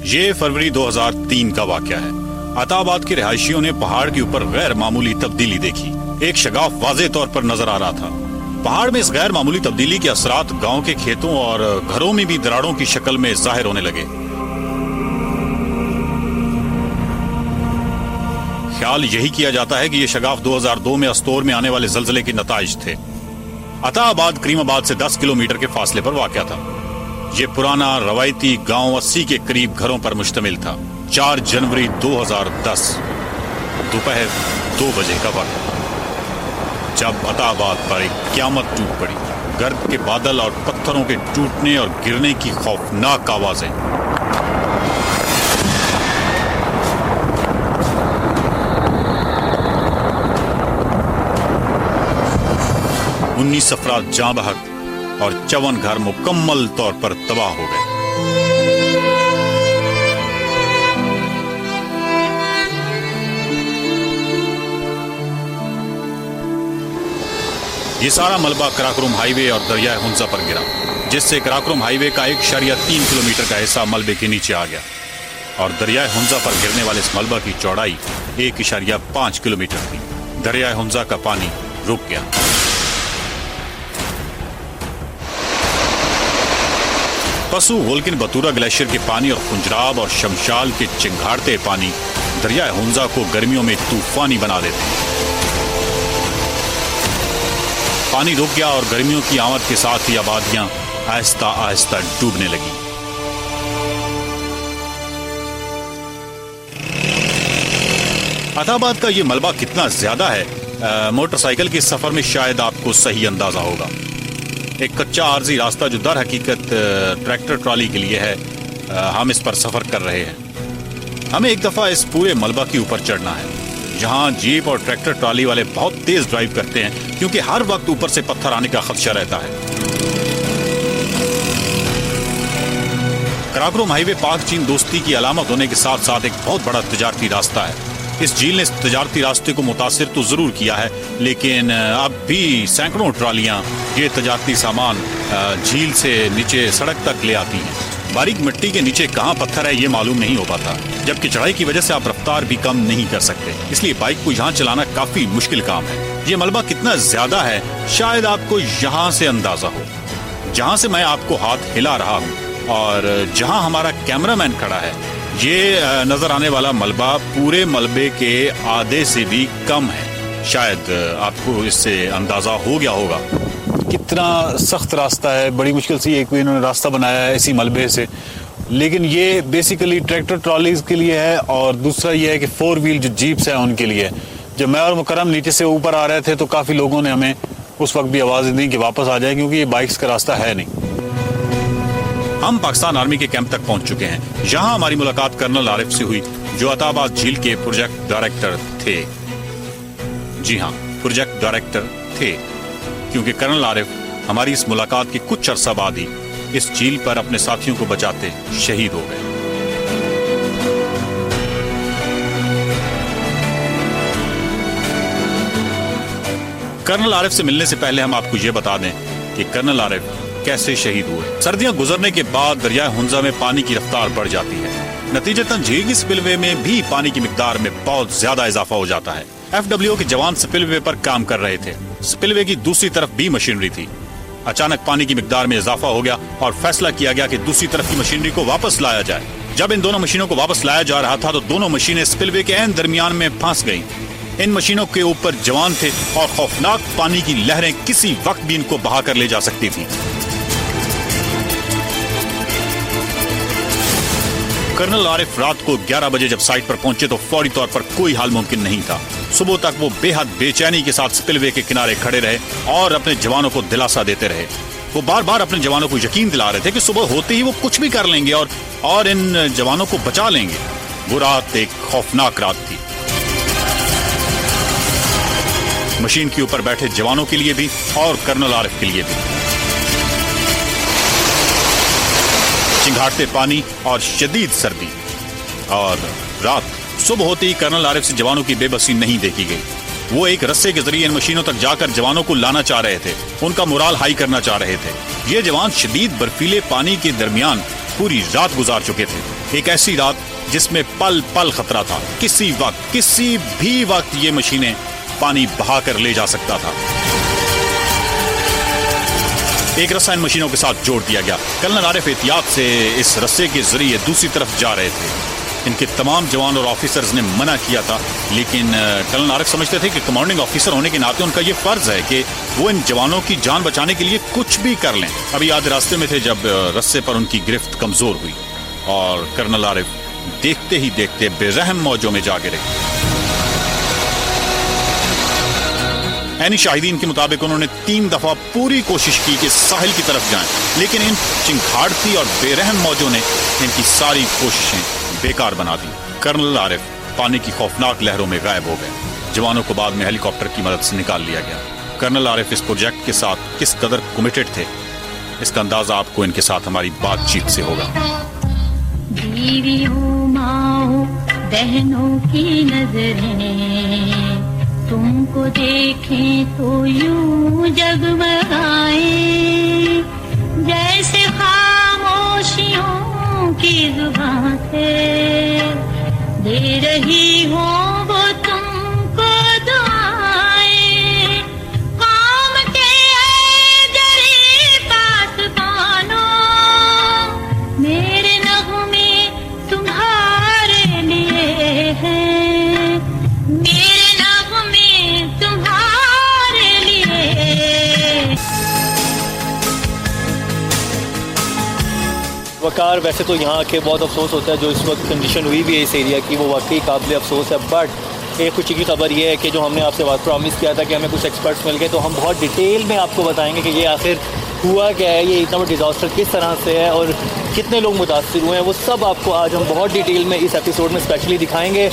ये फरवरी 2003 का वाकया है। अताबाद के रिहायशियों ने पहाड़ के ऊपर गैर मामूली तब्दीली देखी। एक शगाफ वाज़े तौर पर नजर आ रहा था। पहाड़ में इस गैर मामूली तब्दीली के असरात गांव के खेतों और घरों में भी दरारों की शक्ल में जाहिर होने लगे। ख्याल यही किया जाता है कि यह शगाफ 2002 में अस्तोर में आने वाले जल्जले के नताइज थे। अताबाद करीमाबाद से 10 किलोमीटर के फासले पर वाक़या था। ये पुराना रवायती गांव 80 के करीब घरों पर मुश्तमिल था। 4 जनवरी 2010 दोपहर 2 बजे का वक्त, जब अताबाद पर एक क़यामत टूट पड़ी। गर्द के बादल और पत्थरों के टूटने और गिरने की खौफनाक आवाजें। 19 अफराद जाँ बहक और 54 घर मुकम्मल तौर पर तबाह हो गए। ये सारा मलबा कराकोरम हाईवे और दरिया हुंजा पर गिरा, जिससे कराकोरम हाईवे का 1.3 किलोमीटर का हिस्सा मलबे के नीचे आ गया और दरिया हुंजा पर गिरने वाले इस मलबा की चौड़ाई 1.5 किलोमीटर थी। दरिया हुंजा का पानी रुक गया। पशु वोल्किन बतूरा ग्लेशियर के पानी और खुंजराब और शमशाल के चिंगाड़ते पानी दरिया हुंजा को गर्मियों में तूफानी बना देते हैं। पानी रुक गया और गर्मियों की आमद के साथ ही आबादियां आहिस्ता आहिस्ता डूबने लगी। अताबाद का ये मलबा कितना ज्यादा है, मोटरसाइकिल के सफर में शायद आपको सही अंदाजा होगा। एक कच्चा आर्जी रास्ता जो दर हकीकत ट्रैक्टर ट्रॉली के लिए है, हम इस पर सफर कर रहे हैं। हमें एक दफा इस पूरे मलबा के ऊपर चढ़ना है, जहां जीप और ट्रैक्टर ट्रॉली वाले बहुत तेज ड्राइव करते हैं, क्योंकि हर वक्त ऊपर से पत्थर आने का खदशा रहता है। कराकोरम हाईवे पाक चीन दोस्ती की अलामत होने के साथ साथ एक बहुत बड़ा तिजारती रास्ता है। इस झील ने इस तिजारती रास्ते को मुतासिर तो जरूर किया है, लेकिन अब भी सैकड़ों ट्रालियां ये तिजारती सामान झील से नीचे सड़क तक ले आती हैं। बारीक मिट्टी के नीचे कहाँ पत्थर है ये मालूम नहीं हो पाता, जबकि चढ़ाई की वजह से आप रफ्तार भी कम नहीं कर सकते, इसलिए बाइक को यहाँ चलाना काफी मुश्किल काम है। ये मलबा कितना ज्यादा है शायद आपको यहाँ से अंदाजा हो, जहाँ से मैं आपको हाथ हिला रहा हूँ और जहाँ हमारा कैमरामैन खड़ा है। ये नजर आने वाला मलबा पूरे मलबे के आधे से भी कम है। शायद आपको इससे अंदाजा हो गया होगा कितना सख्त रास्ता है। बड़ी मुश्किल से एक इन्होंने रास्ता बनाया है इसी मलबे से, लेकिन ये बेसिकली ट्रैक्टर ट्रॉलीज के लिए है और दूसरा ये है कि 4 व्हील जो जीप्स हैं उनके लिए। जब मैं और मुकरम नीचे से ऊपर आ रहे थे तो काफी लोगों ने हमें उस वक्त भी आवाज दी कि वापस आ जाए, क्योंकि ये बाइक्स का रास्ता है नहीं। हम पाकिस्तान आर्मी के कैंप तक पहुंच चुके हैं। यहाँ हमारी मुलाकात कर्नल आरिफ से हुई, जो अताबाद झील के प्रोजेक्ट डायरेक्टर थे। जी हाँ, प्रोजेक्ट डायरेक्टर थे, क्योंकि कर्नल आरिफ हमारी इस मुलाकात के कुछ अरसा बाद ही इस झील पर अपने साथियों को बचाते शहीद हो गए। कर्नल आरिफ से मिलने से पहले हम आपको ये बता दें कि कर्नल आरिफ कैसे शहीद हुए। सर्दियां गुजरने के बाद दरिया हुंजा में पानी की रफ्तार बढ़ जाती है। नतीजतन झील की स्पिलवे में भी पानी की मिकदार में बहुत ज्यादा इजाफा हो जाता है। FWO के जवान स्पिलवे पर काम कर रहे थे। स्पिलवे की दूसरी तरफ भी मशीनरी थी। अचानक पानी की मिकदार में इजाफा हो गया और फैसला किया गया कि दूसरी तरफ की मशीनरी को वापस लाया जाए। जब इन दोनों मशीनों को वापस लाया जा रहा था तो दोनों मशीनें स्पिलवे के ऐन दरमियान में फंस गईं। इन मशीनों के ऊपर जवान थे और खौफनाक पानी की लहरें किसी वक्त भी इनको बहा कर ले जा सकती थी। कर्नल आरिफ रात को 11 बजे जब साइट पर पहुंचे तो फौरी तौर पर कोई हाल मुमकिन नहीं था। सुबह तक वो बेहद बेचैनी के साथ स्पिलवे के किनारे खड़े रहे और अपने जवानों को दिलासा देते रहे। वो बार बार अपने जवानों को यकीन दिला रहे थे कि सुबह होते ही वो कुछ भी कर लेंगे और इन जवानों को बचा लेंगे। वो रात एक खौफनाक रात थी, मशीन के ऊपर बैठे जवानों के लिए भी और कर्नल आरिफ के लिए भी। चिंगाड़ते पानी और शदीद सर्दी और रात। सुबह होते ही कर्नल आरिफ से जवानों की बेबसी नहीं देखी गई। वो एक रस्से के जरिए इन मशीनों तक जाकर जवानों को लाना चाह रहे थे, उनका मोराल हाई करना चाह रहे थे। ये जवान शदीद बर्फीले पानी के दरमियान पूरी रात गुजार चुके थे। एक ऐसी रात जिसमें पल पल खतरा था। किसी भी वक्त ये मशीनें पानी बहाकर ले जा सकता था। एक रस्सा इन मशीनों के साथ जोड़ दिया गया। कर्नल आरिफ एहतियात से इस रस्से के जरिए दूसरी तरफ जा रहे थे। इनके तमाम जवान और ऑफिसर्स ने मना किया था, लेकिन कर्नल आरिफ समझते थे कि कमांडिंग ऑफिसर होने के नाते उनका ये फर्ज है कि वो इन जवानों की जान बचाने के लिए कुछ भी कर लें। अभी आधे रास्ते में थे जब रस्से पर उनकी गिरफ्त कमजोर हुई और कर्नल आरिफ देखते ही देखते बेरहम मौजों में जा गिरे। ऐनी शाहिदीन के मुताबिक उन्होंने 3 दफा पूरी कोशिश की कि साहिल की तरफ जाएं, लेकिन इन चिंगाड़ती और बेरहम मौजों ने इनकी सारी कोशिशें बेकार बना दी। कर्नल आरिफ पानी की खौफनाक लहरों में गायब हो गए। जवानों को बाद में हेलीकॉप्टर की मदद से निकाल लिया गया। कर्नल आरिफ इस प्रोजेक्ट के साथ किस कदर कमिटेड थे, इसका अंदाजा आपको इनके साथ हमारी बातचीत से होगा। बीवी हो, माँ हो, बहनों की नजरें तुमको देखें तो यूं जगमगाए, जैसे खामोशियों की जुबान से दे रही हो वो तुमको दुआएं। काम के जरिए पास पानो, मेरे नगमे तुम्हारे लिए हैं, मेरे नगमे तुम्हारे लिए। वकार वैसे तो यहाँ आके बहुत अफसोस होता है, जो इस वक्त कंडीशन हुई भी है इस एरिया की, वो वाकई काबिल अफसोस है। बट एक खुशी की खबर ये है कि जो हमने आपसे बात प्रॉमिस किया था कि हमें कुछ एक्सपर्ट्स मिल गए, तो हम बहुत डिटेल में आपको बताएंगे कि ये आखिर हुआ क्या है, ये इतना बड़ा डिज़ास्टर किस तरह से है और कितने लोग मुतासिर हुए हैं, वो सब आपको आज हम बहुत डिटेल में इस एपिसोड में स्पेशली दिखाएंगे।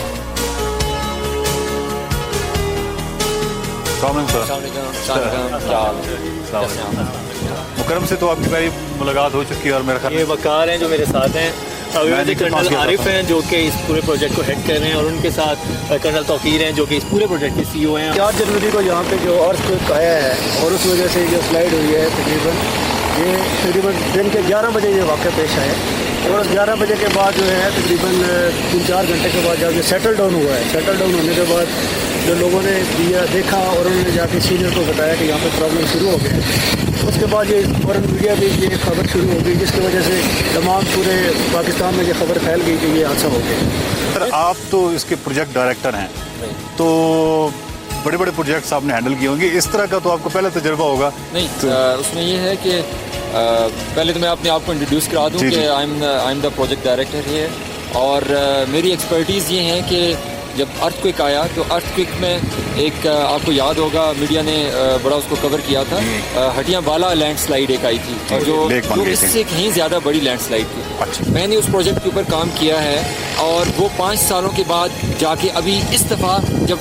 मुकरम से तो आपकी पहली मुलाकात हो चुकी है और मेरा ख्याल ये वकार हैं जो मेरे साथ हैं, अभी कर्नल आरिफ हैं जो कि इस पूरे प्रोजेक्ट को हेड कर रहे हैं, और उनके साथ कर्नल तौकीर हैं जो कि इस पूरे प्रोजेक्ट के CEO हैं। 4 जनवरी को यहाँ पे जो अर्थक्वेक आया है और उस वजह से जो स्लाइड हुई है, तकरीबन दिन के 11 बजे ये वाक़या पेश आया, और 11 बजे के बाद जो है तकरीबन 3-4 घंटे के बाद जब ये सेटल डाउन हुआ है, सेटल डाउन होने के बाद जो लोगों ने देखा और उन्होंने जाके सीनियर को बताया कि यहाँ पे प्रॉब्लम शुरू हो गया। उसके बाद ये फौरन मीडिया में ये खबर शुरू हो गई, जिसकी वजह से तमाम पूरे पाकिस्तान में ये खबर फैल गई कि ये हादसा हो गया। सर, आप तो इसके प्रोजेक्ट डायरेक्टर हैं, तो बड़े बड़े प्रोजेक्ट्स आपने हैंडल किए होंगे, इस तरह का तो आपको पहले तजुर्बा होगा। नहीं, उसमें ये है कि पहले तो मैं अपने आप को इंट्रोड्यूस करा दूं कि I am the project director है, और मेरी एक्सपर्टीज़ ये है कि जब अर्थक्वेक आया तो अर्थक्वेक में एक आपको याद होगा मीडिया ने बड़ा उसको कवर किया था, हटियां वाला लैंडस्लाइड एक आई थी, और जो इससे कहीं ज़्यादा बड़ी लैंडस्लाइड थी। अच्छा। मैंने उस प्रोजेक्ट के ऊपर काम किया है, और वो 5 सालों के बाद जाके अभी इस दफ़ा जब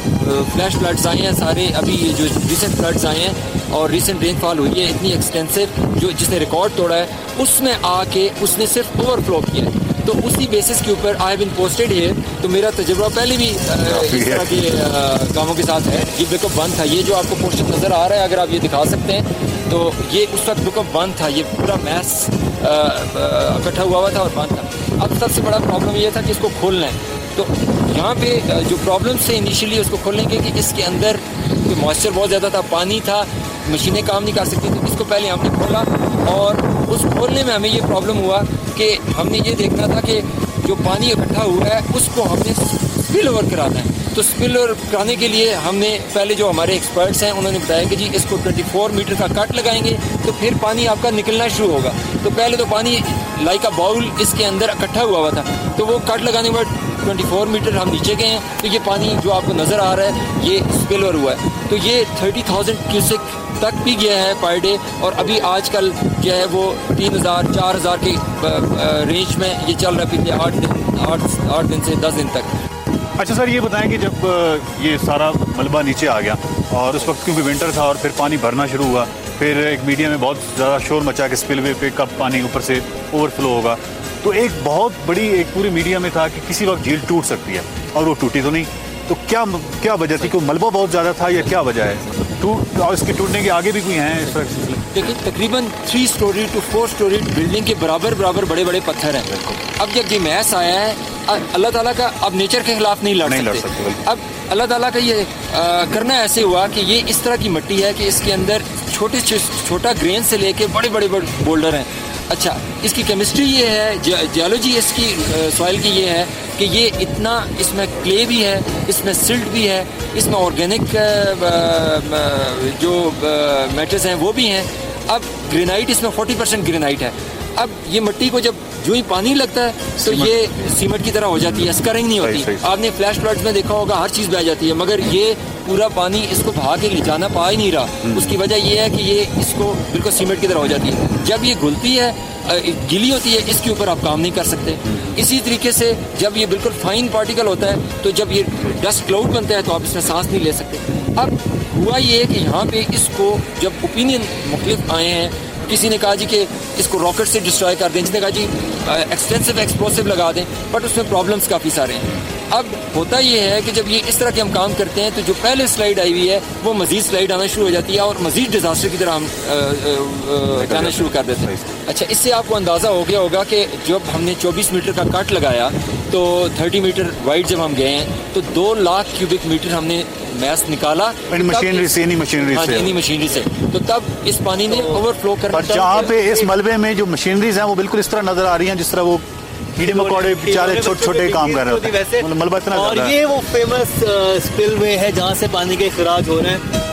फ्लैश फ्लड्स आए हैं सारे, अभी जो रिसेंट फ्लड्स आए हैं और रिसेंट रेनफॉल हुई है इतनी एक्सटेंसिव जो जिसने रिकॉर्ड तोड़ा है, उसमें आके उसने सिर्फ ओवरफ्लो किया है। तो उसी बेसिस के ऊपर I have been posted here. तो मेरा तजुर्बा पहले भी इस तरह के कामों के साथ है। ये बैकअप 1 था, ये जो आपको पोस्टर नज़र आ रहा है, अगर आप ये दिखा सकते हैं, तो ये उस वक्त बैकअप 1 था, ये पूरा मैस इकट्ठा हुआ था और बंद था। अब सबसे बड़ा प्रॉब्लम ये था कि इसको खोलना है। तो यहाँ पे जो प्रॉब्लम से इनिशियली उसको खोलने के कि इसके अंदर मॉइस्चर बहुत ज़्यादा था, पानी था, मशीनें काम नहीं कर सकती थी। इसको पहले हमने खोला, और उस खोलने में हमें ये प्रॉब्लम हुआ कि हमने ये देखना था कि जो पानी इकट्ठा हुआ है उसको हमने स्पिल ओवर कराना है। तो स्पिल ओवर कराने के लिए हमने पहले जो हमारे एक्सपर्ट्स हैं उन्होंने बताया कि जी इसको 24 मीटर का कट लगाएंगे तो फिर पानी आपका निकलना शुरू होगा। तो पहले तो पानी लाइक अ बाउल इसके अंदर इकट्ठा हुआ था, तो वो कट लगाने के बाद 24 मीटर हम नीचे गए हैं, तो ये पानी जो आपको नज़र आ रहा है ये स्पिल ओवर हुआ है। तो ये 30,000 क्यूसेक तक भी गया है पर डे, और अभी आजकल जो है वो 3,000-4,000 के रेंज में ये चल रहा है पिछले 8 दिन से 10 दिन तक। अच्छा सर, ये बताएं कि जब ये सारा मलबा नीचे आ गया और उस वक्त क्योंकि विंटर था और फिर पानी भरना शुरू हुआ, फिर एक मीडिया में बहुत ज़्यादा शोर मचा कि स्पिलवे पे कब पानी ऊपर से ओवरफ्लो होगा, तो एक बहुत बड़ी एक पूरी मीडिया में था कि किसी वक्त झील टूट सकती है, और वो टूटी तो नहीं। तो क्या वजह थी? क्यों मलबा बहुत ज़्यादा था या क्या वजह है? और इसके टूटने के आगे भी कोई हैं इस वक्त? देखिए तकरीबन 3 स्टोरी टू 4 स्टोरी बिल्डिंग के बराबर बड़े बड़े पत्थर हैं। अब जब ये मैस आया है, अल्लाह ताला का, अब नेचर के खिलाफ नहीं लड़ सकते। अब अल्लाह ताला का ये करना ऐसे हुआ कि ये इस तरह की मिट्टी है कि इसके अंदर छोटा ग्रेन से लेके बड़े बोल्डर हैं। अच्छा, इसकी केमिस्ट्री ये है, जियोलॉजी इसकी सॉइल की ये है कि ये इतना, इसमें क्ले भी है, इसमें सिल्ट भी है, इसमें ऑर्गेनिक जो मैटर्स हैं वो भी हैं। अब ग्रेनाइट, इसमें 40% ग्रेनाइट है। अब ये मिट्टी को जब जो ही पानी लगता है तो ये सीमेंट की तरह हो जाती है, स्करिंग नहीं होती। आपने फ्लैश फ्लड्स में देखा होगा, हर चीज़ बह जाती है, मगर ये पूरा पानी इसको बहा के ले जाना पा ही नहीं रहा। उसकी वजह ये है कि ये इसको बिल्कुल सीमेंट की तरह हो जाती है। जब ये घुलती है, गीली होती है, इसके ऊपर आप काम नहीं कर सकते। इसी तरीके से जब ये बिल्कुल फाइन पार्टिकल होता है तो जब ये डस्ट क्लाउड बनता है तो आप इसमें सांस नहीं ले सकते। अब हुआ ये है कि यहाँ पे इसको जब ओपिनियन मुख्तलिफ आए हैं, किसी ने कहा जी कि इसको रॉकेट से डिस्ट्रॉय कर दें, जिसने कहा जी एक्सटेंसिव एक्सप्लोसिव लगा दें, बट उसमें प्रॉब्लम्स काफ़ी सारे हैं। अब होता ये है कि जब ये इस तरह के हम काम करते हैं तो जो पहले स्लाइड आई हुई है वो मज़ीद स्लाइड आना शुरू हो जाती है और मज़ीद डिज़ास्टर की तरह हम जाना शुरू कर देते हैं। अच्छा, इससे आपको अंदाज़ा हो गया होगा कि जब हमने 24 मीटर का कट लगाया तो 30 मीटर वाइड जब हम गए हैं तो 2 लाख क्यूबिक मीटर हमने मैस निकाला मशीनरी से। तो तब इस पानी ने ओवरफ्लो कर, पर जहाँ पे इस मलबे में जो मशीनरीज हैं वो बिल्कुल इस तरह नजर आ रही हैं जिस तरह वो कीड़े मकोड़े बेचारे छोटे काम कर रहे होते हैं। मलबा इतना, और ये वो फेमस स्पिलवे है जहाँ से पानी के इखराज हो रहे हैं।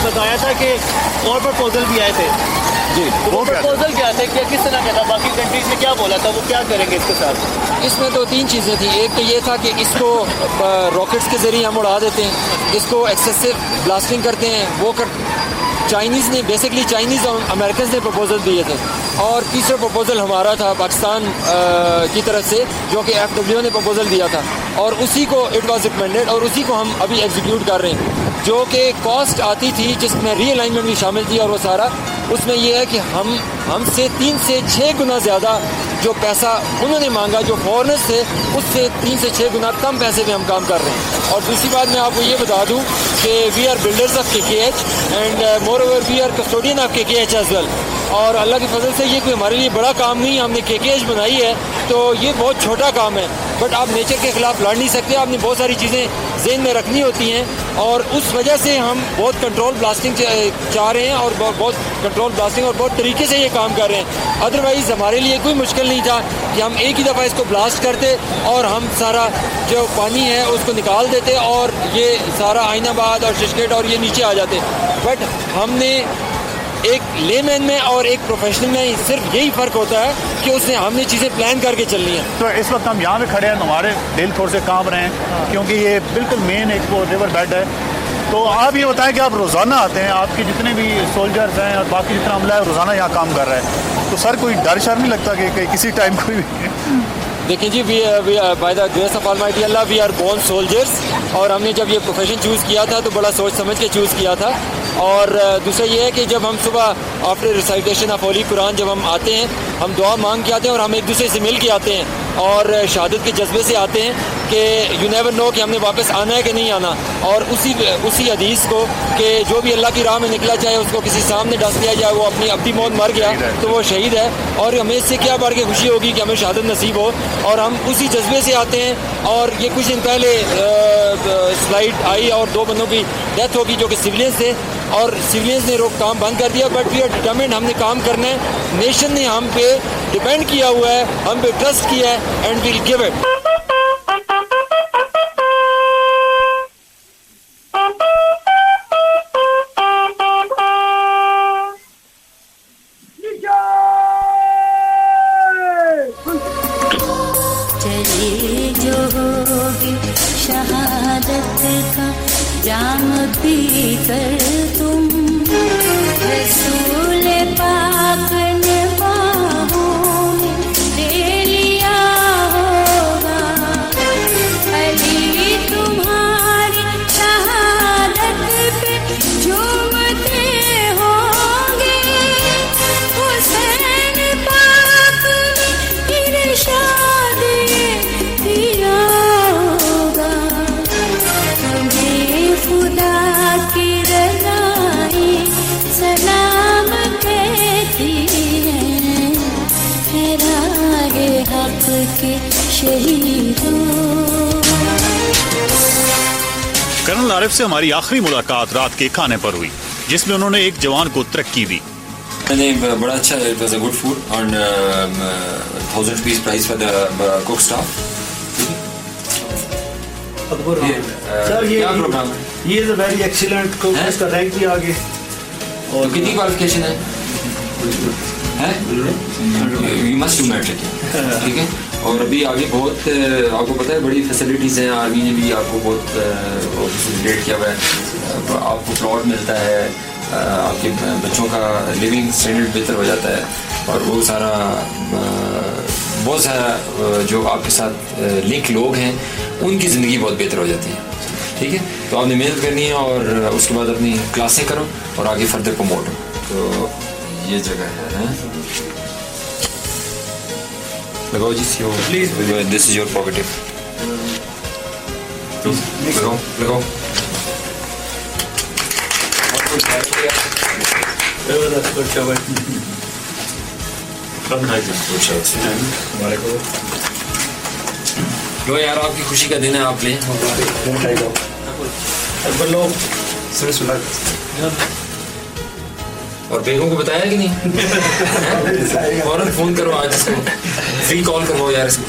बताया था कि और प्रपोजल भी आए थे जी, तो वो प्रपोजल क्या थे, क्या किस तरह का था, बाकी कंट्रीज ने क्या बोला था, वो क्या करेंगे इसके साथ? इसमें तो 3 चीज़ें थी। एक तो ये था कि इसको रॉकेट्स के ज़रिए हम उड़ा देते हैं, इसको एक्सेसिव ब्लास्टिंग करते हैं, वो चाइनीज़ ने, बेसिकली चाइनीज़ और अमेरिकन ने प्रपोजल दिए थे। और तीसरा प्रपोजल हमारा था पाकिस्तान की तरफ से, जो कि FWO ने प्रपोजल दिया था और उसी को इट वाज रिकमेंडेड और उसी को हम अभी एग्जीक्यूट कर रहे हैं। जो कि कॉस्ट आती थी जिसमें रीअलाइनमेंट भी शामिल थी और वो सारा, उसमें यह है कि हमसे 3 से 6 गुना ज़्यादा जो पैसा उन्होंने मांगा, जो फॉरेनर्स थे, उससे 3 से 6 गुना कम पैसे में हम काम कर रहे हैं। और दूसरी बात मैं आपको ये बता दूं कि we are builders of KKH and moreover we are custodian of KKH as well. और अल्लाह की फजल से ये कोई हमारे लिए बड़ा काम नहीं है, हमने KKH बनाई है तो ये बहुत छोटा काम है, बट आप नेचर के खिलाफ लड़ नहीं सकते। आपने बहुत सारी चीज़ें ज़हन में रखनी होती हैं और उस वजह से हम बहुत कंट्रोल ब्लास्टिंग चाह रहे हैं और बहुत कंट्रोल ब्लास्टिंग और बहुत तरीके से ये काम कर रहे हैं। अदरवाइज़ हमारे लिए कोई मुश्किल नहीं था कि हम एक ही दफ़ा इसको ब्लास्ट करते और हम सारा जो पानी है उसको निकाल देते और ये सारा आइनाबाद और शिशकेट और ये नीचे आ जाते। बट हमने एक लेमैन में और एक प्रोफेशनल में सिर्फ यही फ़र्क होता है कि उसने हमने चीज़ें प्लान करके चलनी है। तो इस वक्त हम यहाँ पे खड़े हैं, हमारे दिल थोड़े से कांप रहे हैं क्योंकि ये बिल्कुल मेन एक वो रिवर बेड है। तो आप ये बताएं कि आप रोज़ाना आते हैं, आपके जितने भी सोल्जर्स हैं और बाकी जितना अमला है रोज़ाना यहाँ काम कर रहा है, तो सर कोई डर शर नहीं लगता कि किसी टाइम कोई भी? देखिए जी, by the grace of almighty Allah we are born soldiers, और हमने जब ये प्रोफेशन चूज़ किया था तो बड़ा सोच समझ के चूज़ किया था। और दूसरा ये है कि जब हम सुबह after recitation of Holi Quran जब हम आते हैं, हम दुआ मांग के आते हैं और हम एक दूसरे से मिल के आते हैं और शहादत के जज्बे से आते हैं कि यू नेवर नो कि हमने वापस आना है कि नहीं आना। और उसी हदीस को कि जो भी अल्लाह की राह में निकला, चाहे उसको किसी सामने डस दिया जाए, वो अपनी मौत मर गया तो वो शहीद है। और हमें इससे क्या बढ़ के खुशी होगी कि हमें शहादत नसीब हो, और हम उसी जज्बे से आते हैं। और ये कुछ दिन पहले स्लाइड आई और 2 बंदों की डेथ होगी जो कि सिविलियंस थे, और सिविलियंस ने काम बंद कर दिया। बट वी आर डिटरमिन्ड, हमने काम करना है। नेशन ने हम पे डिपेंड किया हुआ है, हम पे ट्रस्ट किया है एंड विल गिव इट। चले जो होगी शहादत का जाम पी कर तुम रसूल कर्नल आरिफ से हमारी आखिरी मुलाकात रात के खाने पर हुई, जिसमें उन्होंने एक जवान को तरक्की दी। मैंने बड़ा अच्छा, it was a good food on 1000 rupees price for the cook staff. Sir ये क्या प्रोग्राम है? ये is a very excellent cook, इसका रैंक भी आगे। और कितनी क्वालिफिकेशन है? यू मस्ट डू मैट्रिक, ठीक है। और अभी आगे बहुत आपको पता है बड़ी फैसिलिटीज़ हैं, आर्मी ने भी आपको बहुत फैसिलिटेट किया हुआ है, आपको प्लॉट मिलता है, आपके बच्चों का लिविंग स्टैंडर्ड बेहतर हो जाता है, और वो सारा बहुत सारा जो आपके साथ लिंक लोग हैं उनकी ज़िंदगी बहुत बेहतर हो जाती है, ठीक है। तो आपने मेहनत करनी है और उसके बाद अपनी क्लासें करो और आगे फर्दर प्रमोट हो। तो ये जगह है, लगाओ जी, please, this is your prerogative, लगाओ लगाओ। लो यार, आपकी खुशी का दिन है, आप ले। और बेगों को बताया कि नहीं? फौरन फोन करो आज इसको, फ्री कॉल करवाओ यार इसको।